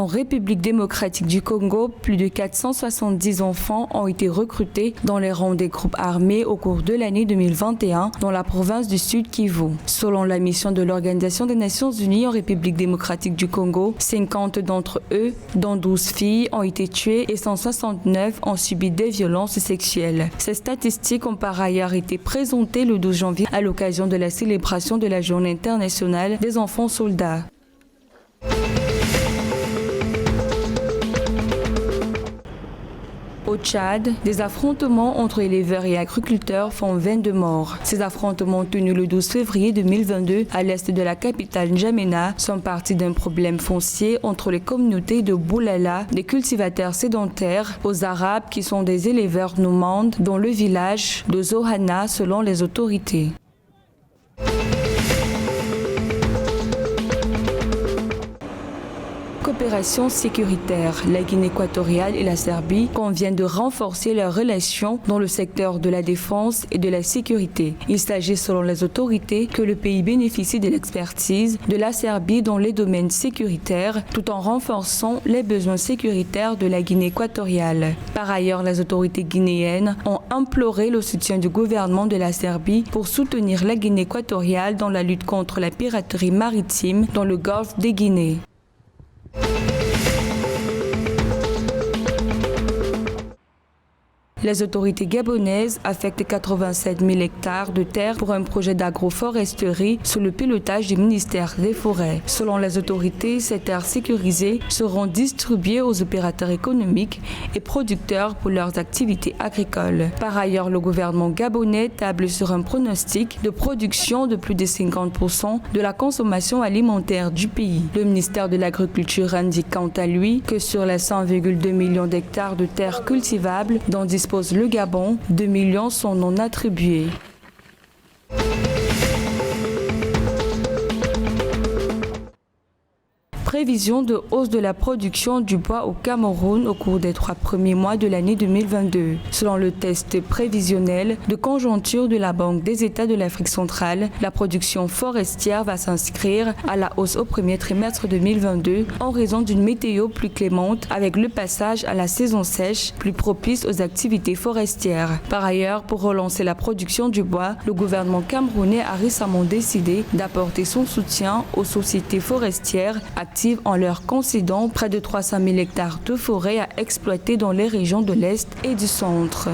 En République démocratique du Congo, plus de 470 enfants ont été recrutés dans les rangs des groupes armés au cours de l'année 2021 dans la province du Sud Kivu. Selon la mission de l'Organisation des Nations Unies en République démocratique du Congo, 50 d'entre eux, dont 12 filles, ont été tuées et 169 ont subi des violences sexuelles. Ces statistiques ont par ailleurs été présentées le 12 janvier à l'occasion de la célébration de la Journée internationale des enfants soldats. Au Tchad, des affrontements entre éleveurs et agriculteurs font 22 morts. Ces affrontements tenus le 12 février 2022 à l'est de la capitale N'Djamena sont partis d'un problème foncier entre les communautés de Boulala, des cultivateurs sédentaires, aux Arabes qui sont des éleveurs nomades dans le village de Zohana selon les autorités. Coopération sécuritaire. La Guinée équatoriale et la Serbie conviennent de renforcer leurs relations dans le secteur de la défense et de la sécurité. Il s'agit selon les autorités que le pays bénéficie de l'expertise de la Serbie dans les domaines sécuritaires tout en renforçant les besoins sécuritaires de la Guinée équatoriale. Par ailleurs, les autorités guinéennes ont imploré le soutien du gouvernement de la Serbie pour soutenir la Guinée équatoriale dans la lutte contre la piraterie maritime dans le golfe des Guinées. Les autorités gabonaises affectent 87 000 hectares de terre pour un projet d'agroforesterie sous le pilotage du ministère des Forêts. Selon les autorités, ces terres sécurisées seront distribuées aux opérateurs économiques et producteurs pour leurs activités agricoles. Par ailleurs, le gouvernement gabonais table sur un pronostic de production de plus de 50% de la consommation alimentaire du pays. Le ministère de l'Agriculture indique quant à lui que sur les 100,2 millions d'hectares de terres cultivables dont dispose le Gabon, 2 millions sont non attribués. Prévision de hausse de la production du bois au Cameroun au cours des 3 premiers mois de l'année 2022. Selon le test prévisionnel de conjoncture de la Banque des États de l'Afrique centrale, la production forestière va s'inscrire à la hausse au premier trimestre 2022 en raison d'une météo plus clémente avec le passage à la saison sèche plus propice aux activités forestières. Par ailleurs, pour relancer la production du bois, le gouvernement camerounais a récemment décidé d'apporter son soutien aux sociétés forestières actives en leur concédant près de 300 000 hectares de forêt à exploiter dans les régions de l'Est et du Centre.